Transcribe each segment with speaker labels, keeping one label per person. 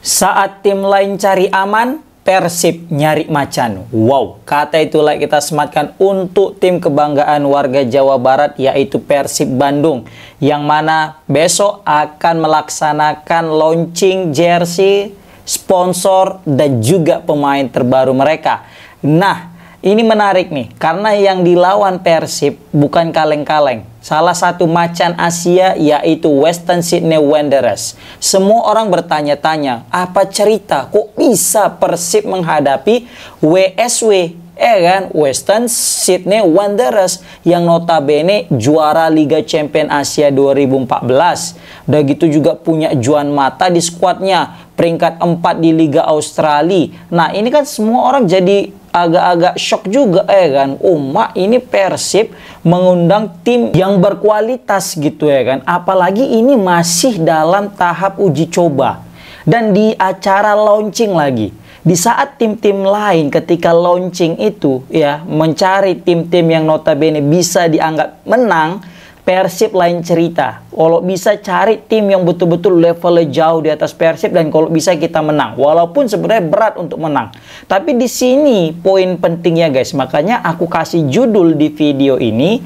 Speaker 1: Saat tim lain cari aman, Persib nyari macan. Wow, kata itulah kita sematkan untuk tim kebanggaan warga Jawa Barat, yaitu Persib Bandung, yang mana besok akan melaksanakan launching jersey, sponsor, dan juga pemain terbaru mereka. Nah, ini menarik nih, karena yang dilawan Persib bukan kaleng-kaleng. Salah satu macan Asia, yaitu Western Sydney Wanderers. Semua orang bertanya-tanya, apa cerita? Kok bisa Persib menghadapi WSW? Kan? Western Sydney Wanderers yang notabene juara Liga Champion Asia 2014. Udah gitu juga punya Juan Mata di skuadnya, peringkat 4 di Liga Australia. Nah, ini kan semua orang jadi agak-agak shock juga kan. Ini Persib mengundang tim yang berkualitas gitu kan. Apalagi ini masih dalam tahap uji coba dan di acara launching lagi. Di saat tim-tim lain ketika launching itu mencari tim-tim yang notabene bisa dianggap menang, Persib lain cerita. Kalau bisa cari tim yang betul-betul levelnya jauh di atas Persib, dan kalau bisa kita menang. Walaupun sebenarnya berat untuk menang. Tapi di sini poin pentingnya guys. Makanya aku kasih judul di video ini,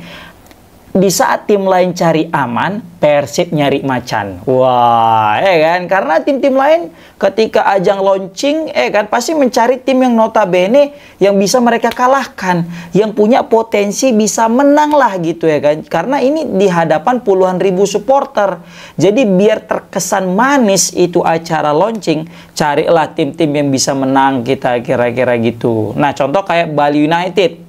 Speaker 1: di saat tim lain cari aman, Persib nyari macan. Wah, kan? Karena tim-tim lain ketika ajang launching, kan pasti mencari tim yang notabene yang bisa mereka kalahkan, yang punya potensi bisa menang lah gitu kan. Karena ini di hadapan puluhan ribu supporter. Jadi biar terkesan manis itu acara launching, carilah tim-tim yang bisa menang kita kira-kira gitu. Nah, contoh kayak Bali United.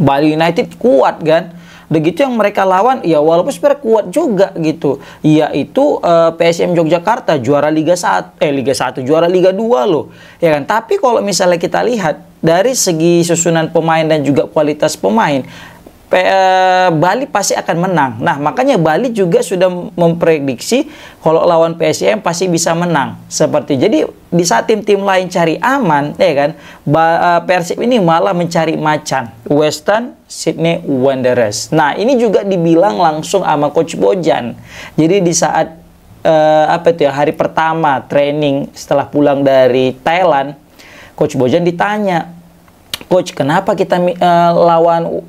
Speaker 1: Bali United kuat kan? Begitu yang mereka lawan, ya walaupun sebenarnya kuat juga gitu, yaitu PSM Yogyakarta, juara Liga 1, juara Liga 2 loh, ya kan. Tapi kalau misalnya kita lihat dari segi susunan pemain dan juga kualitas pemain, Bali pasti akan menang. Nah, makanya Bali juga sudah memprediksi kalau lawan PSM pasti bisa menang. Jadi di saat tim-tim lain cari aman, kan, Persib ini malah mencari macan, Western Sydney Wanderers. Nah, ini juga dibilang langsung sama Coach Bojan. Jadi di saat hari pertama training setelah pulang dari Thailand, Coach Bojan ditanya, Coach, kenapa kita lawan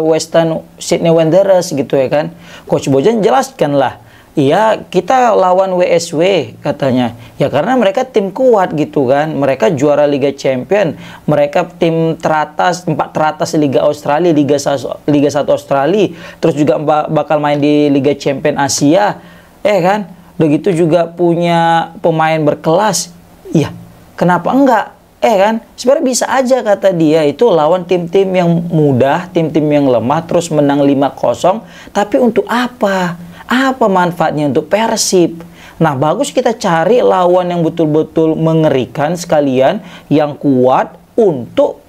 Speaker 1: Western Sydney Wanderers gitu ya kan? Coach Bojan jelaskan lah. Iya, kita lawan WSW katanya. Ya karena mereka tim kuat gitu kan. Mereka juara Liga Champion. Mereka tim teratas, 4 teratas Liga Australia, Liga 1 Australia. Terus juga bakal main di Liga Champion Asia. Kan? Begitu juga punya pemain berkelas. Iya, kenapa enggak? Kan, sebenarnya bisa aja kata dia itu lawan tim-tim yang mudah, tim-tim yang lemah, terus menang 5-0. Tapi untuk apa? Apa manfaatnya untuk Persib? Nah, bagus kita cari lawan yang betul-betul mengerikan sekalian, yang kuat untuk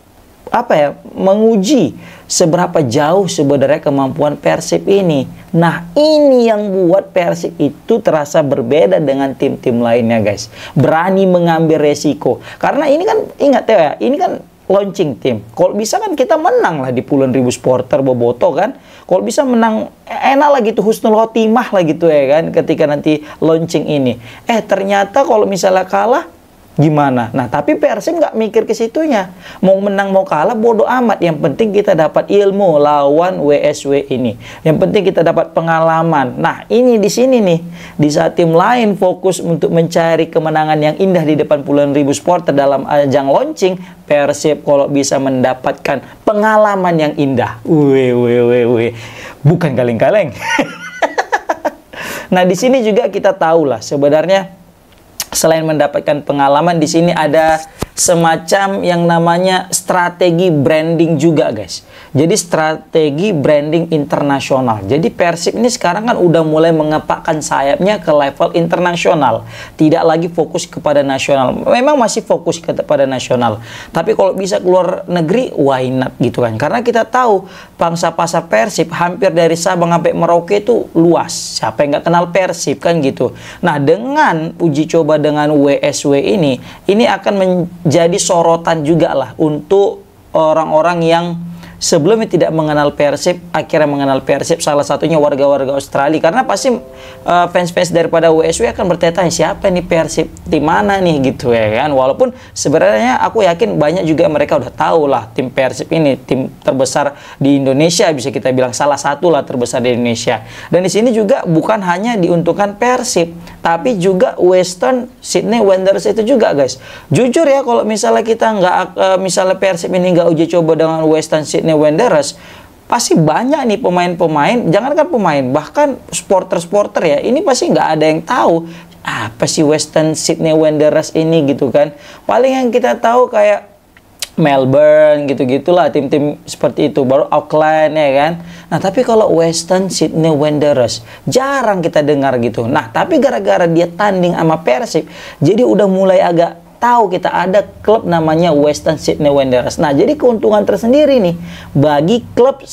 Speaker 1: menguji seberapa jauh sebenarnya kemampuan Persib ini. Nah, ini yang buat Persib itu terasa berbeda dengan tim-tim lainnya guys. Berani mengambil resiko. Karena ini kan, ingat ya, ini kan launching tim. Kalau bisa kan kita menang lah di puluhan ribu supporter boboto kan. Kalau bisa menang, enak lah gitu, husnul khotimah lah gitu ya kan, ketika nanti launching ini. Ternyata kalau misalnya kalah, gimana? Nah, tapi Persib nggak mikir ke situnya. Mau menang mau kalah bodoh amat. Yang penting kita dapat ilmu lawan WSW ini. Yang penting kita dapat pengalaman. Nah, ini di sini nih. Di saat tim lain fokus untuk mencari kemenangan yang indah di depan puluhan ribu supporter dalam ajang launching, Persib kalau bisa mendapatkan pengalaman yang indah. Bukan kaleng-kaleng. Nah, di sini juga kita tahu lah sebenarnya selain mendapatkan pengalaman, di sini ada semacam yang namanya strategi branding juga guys. Jadi strategi branding internasional. Jadi Persib ini sekarang kan udah mulai mengepakkan sayapnya ke level internasional. Tidak lagi fokus kepada nasional. Memang masih fokus kepada nasional. Tapi kalau bisa keluar negeri, why not gitu kan. Karena kita tahu pangsa pasar Persib hampir dari Sabang sampai Merauke itu luas. Siapa yang nggak kenal Persib kan gitu. Nah, dengan uji coba dengan WSW ini akan menjadi sorotan juga lah untuk orang-orang yang sebelumnya tidak mengenal Persib, akhirnya mengenal Persib, salah satunya warga-warga Australia. Karena pasti fans-fans daripada WSW akan bertanya, siapa nih Persib, di mana nih gitu ya kan. Walaupun sebenarnya aku yakin banyak juga mereka udah tahu lah tim Persib ini tim terbesar di Indonesia, bisa kita bilang salah satu lah terbesar di Indonesia. Dan di sini juga bukan hanya diuntungkan Persib, tapi juga Western Sydney Wanderers itu juga guys. Jujur ya, kalau misalnya kita misalnya Persib ini nggak uji coba dengan Western Sydney Wanderers, pasti banyak nih pemain-pemain, jangankan pemain, bahkan supporter-supporter ya, ini pasti nggak ada yang tahu apa sih Western Sydney Wanderers ini gitu kan. Paling yang kita tahu kayak Melbourne gitu-gitulah, tim-tim seperti itu, baru Auckland ya kan. Nah tapi kalau Western Sydney Wanderers jarang kita dengar gitu. Nah tapi gara-gara dia tanding sama Persib, jadi udah mulai agak tahu kita ada klub namanya Western Sydney Wanderers. Nah, jadi keuntungan tersendiri nih bagi klub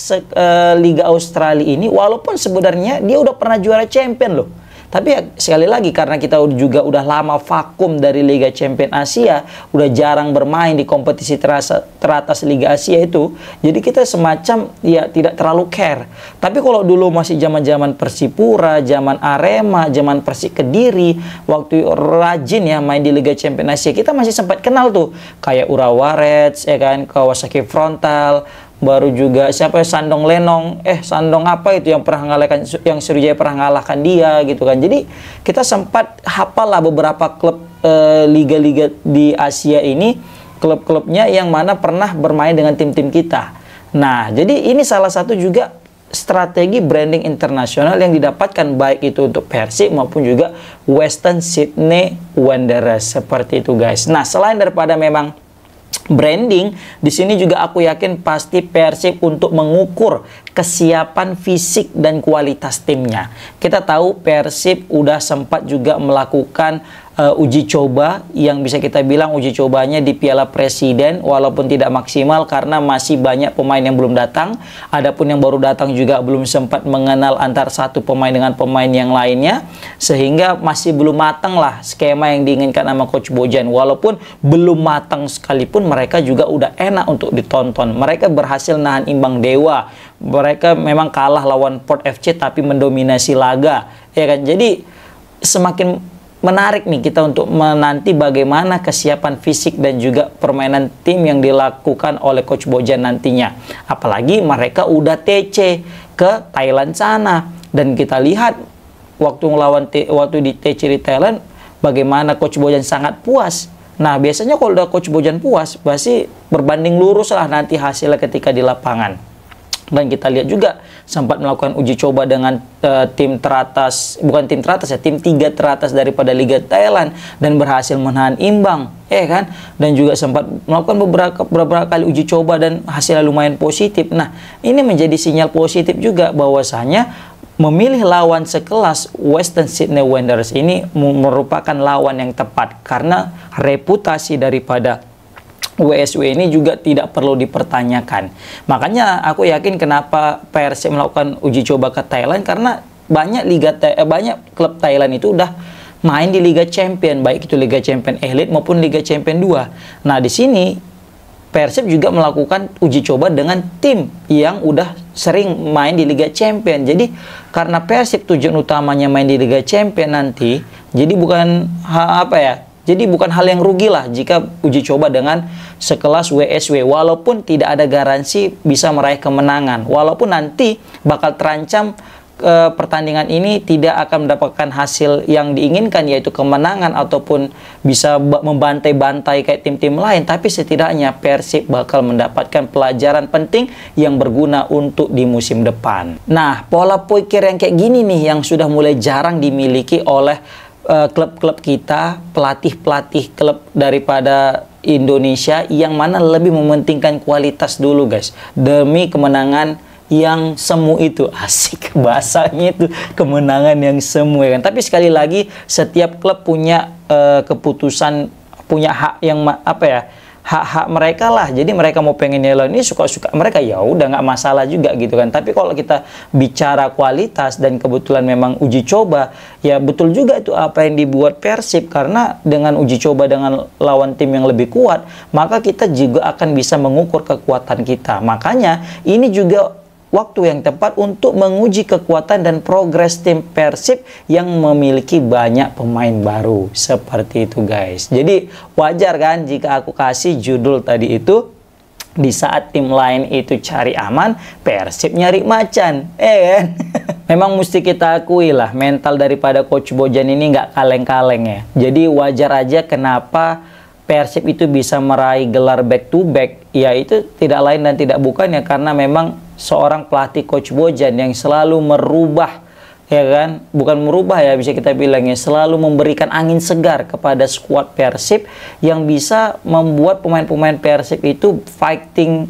Speaker 1: Liga Australia ini, walaupun sebenarnya dia udah pernah juara champion loh. Tapi ya, sekali lagi karena kita juga udah lama vakum dari Liga Champion Asia, udah jarang bermain di kompetisi teratas Liga Asia itu, jadi kita semacam ya tidak terlalu care. Tapi kalau dulu masih zaman-zaman Persipura, zaman Arema, zaman Persik Kediri, waktu rajin ya main di Liga Champion Asia, kita masih sempat kenal tuh kayak Urawa Reds ya kan, Kawasaki Frontal, baru juga siapa ya, Sandong Lenong, Sandong apa itu yang pernah ngalahkan, yang Sriwijaya pernah ngalahkan dia gitu kan. Jadi kita sempat hafal lah beberapa klub liga-liga di Asia ini, klub-klubnya yang mana pernah bermain dengan tim-tim kita. Nah jadi ini salah satu juga strategi branding internasional yang didapatkan baik itu untuk Persib maupun juga Western Sydney Wanderers seperti itu guys. Nah selain daripada memang branding, di sini juga aku yakin pasti Persib untuk mengukur kesiapan fisik dan kualitas timnya. Kita tahu Persib udah sempat juga melakukan uji coba yang bisa kita bilang uji cobanya di Piala Presiden, walaupun tidak maksimal karena masih banyak pemain yang belum datang. Adapun yang baru datang juga belum sempat mengenal antar satu pemain dengan pemain yang lainnya, sehingga masih belum matang lah skema yang diinginkan sama Coach Bojan. Walaupun belum matang sekalipun, mereka juga udah enak untuk ditonton. Mereka berhasil nahan imbang Dewa. Mereka memang kalah lawan Port FC tapi mendominasi laga, ya kan. Jadi semakin menarik nih kita untuk menanti bagaimana kesiapan fisik dan juga permainan tim yang dilakukan oleh Coach Bojan nantinya. Apalagi mereka udah TC ke Thailand sana, dan kita lihat waktu di TC di Thailand bagaimana Coach Bojan sangat puas. Nah biasanya kalau udah Coach Bojan puas pasti berbanding lurus lah nanti hasilnya ketika di lapangan. Dan kita lihat juga sempat melakukan uji coba dengan tim teratas, bukan tim teratas ya, tim 3 teratas daripada Liga Thailand, dan berhasil menahan imbang, ya kan? Dan juga sempat melakukan beberapa kali uji coba dan hasilnya lumayan positif. Nah, ini menjadi sinyal positif juga bahwasanya memilih lawan sekelas Western Sydney Wanderers ini merupakan lawan yang tepat, karena reputasi daripada WSW ini juga tidak perlu dipertanyakan. Makanya aku yakin kenapa Persib melakukan uji coba ke Thailand, karena banyak klub Thailand itu udah main di Liga Champion, baik itu Liga Champion Elite maupun Liga Champion 2. Nah, di sini Persib juga melakukan uji coba dengan tim yang udah sering main di Liga Champion. Jadi karena Persib tujuan utamanya main di Liga Champion nanti, jadi bukan Jadi bukan hal yang rugi lah jika uji coba dengan sekelas WSW, walaupun tidak ada garansi bisa meraih kemenangan, walaupun nanti bakal terancam pertandingan ini tidak akan mendapatkan hasil yang diinginkan, yaitu kemenangan ataupun bisa membantai-bantai kayak tim-tim lain. Tapi setidaknya Persib bakal mendapatkan pelajaran penting yang berguna untuk di musim depan. Nah, pola pikir yang kayak gini nih yang sudah mulai jarang dimiliki oleh klub-klub kita, pelatih-pelatih klub daripada Indonesia, yang mana lebih mementingkan kualitas dulu guys, demi kemenangan yang semu itu. Asik bahasanya itu, kemenangan yang semu ya kan. Tapi sekali lagi setiap klub punya keputusan, punya hak yang hak-hak mereka lah. Jadi mereka mau pengen lawan ini suka-suka mereka, ya udah nggak masalah juga gitu kan. Tapi kalau kita bicara kualitas dan kebetulan memang uji coba, ya betul juga itu apa yang dibuat Persib, karena dengan uji coba dengan lawan tim yang lebih kuat, maka kita juga akan bisa mengukur kekuatan kita. Makanya ini juga waktu yang tepat untuk menguji kekuatan dan progres tim Persib yang memiliki banyak pemain baru. Seperti itu guys. Jadi wajar kan jika aku kasih judul tadi itu, di saat tim lain itu cari aman, Persib nyari macan. Kan? Memang mesti kita akui lah, mental daripada Coach Bojan ini nggak kaleng-kaleng ya. Jadi wajar aja kenapa Persib itu bisa meraih gelar back to back. Ya itu tidak lain dan tidak bukan ya, karena memang seorang pelatih Coach Bojan yang selalu merubah, ya kan, bukan merubah ya, bisa kita bilang ya, selalu memberikan angin segar kepada skuad Persib yang bisa membuat pemain-pemain Persib itu fighting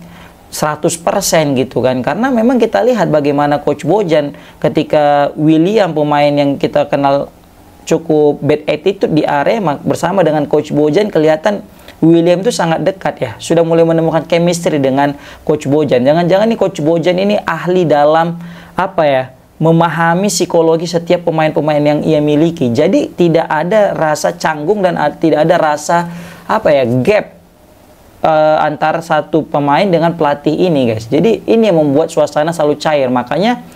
Speaker 1: 100% gitu kan. Karena memang kita lihat bagaimana Coach Bojan ketika William, pemain yang kita kenal cukup bad attitude di Arema, bersama dengan Coach Bojan kelihatan William itu sangat dekat ya, sudah mulai menemukan chemistry dengan Coach Bojan. Jangan-jangan nih Coach Bojan ini ahli dalam apa ya, memahami psikologi setiap pemain-pemain yang ia miliki. Jadi tidak ada rasa canggung dan tidak ada rasa apa ya, gap antara satu pemain dengan pelatih ini guys. Jadi ini yang membuat suasana selalu cair. Makanya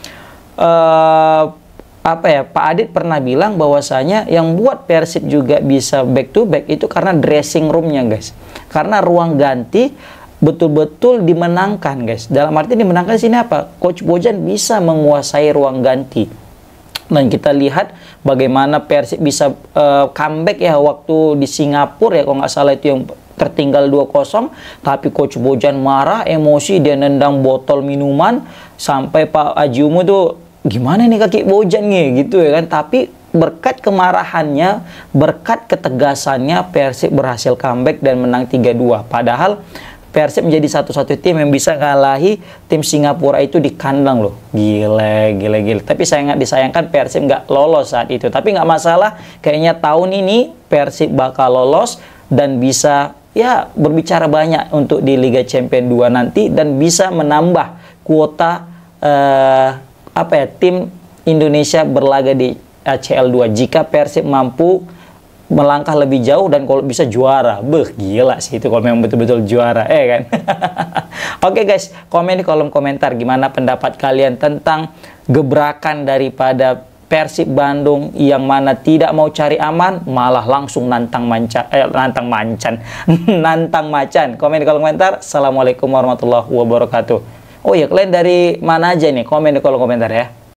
Speaker 1: apa ya, Pak Adit pernah bilang bahwasanya yang buat Persib juga bisa back to back itu karena dressing roomnya guys, karena ruang ganti betul-betul dimenangkan guys. Dalam arti dimenangkan sini apa, Coach Bojan bisa menguasai ruang ganti. Dan kita lihat bagaimana Persib bisa comeback ya waktu di Singapura ya, kalau nggak salah itu yang tertinggal 2-0, tapi Coach Bojan marah, emosi, dia nendang botol minuman sampai Pak Ajumu tuh, gimana nih kaki Bojan nih gitu ya kan. Tapi berkat kemarahannya, berkat ketegasannya, Persib berhasil comeback dan menang 3-2. Padahal Persib menjadi satu-satu tim yang bisa ngalahi tim Singapura itu di kandang loh. Gile. Tapi disayangkan Persib nggak lolos saat itu. Tapi nggak masalah, kayaknya tahun ini Persib bakal lolos dan bisa ya berbicara banyak untuk di Liga Champions 2 nanti, dan bisa menambah kuota apa ya, tim Indonesia berlaga di ACL 2 jika Persib mampu melangkah lebih jauh dan kalau bisa juara. Gila sih itu kalau memang betul-betul juara kan. Oke guys, komen di kolom komentar gimana pendapat kalian tentang gebrakan daripada Persib Bandung yang mana tidak mau cari aman, malah langsung nantang macan. Komen di kolom komentar. Assalamualaikum warahmatullahi wabarakatuh. Oh ya, kalian dari mana aja nih? Komen di kolom komentar ya.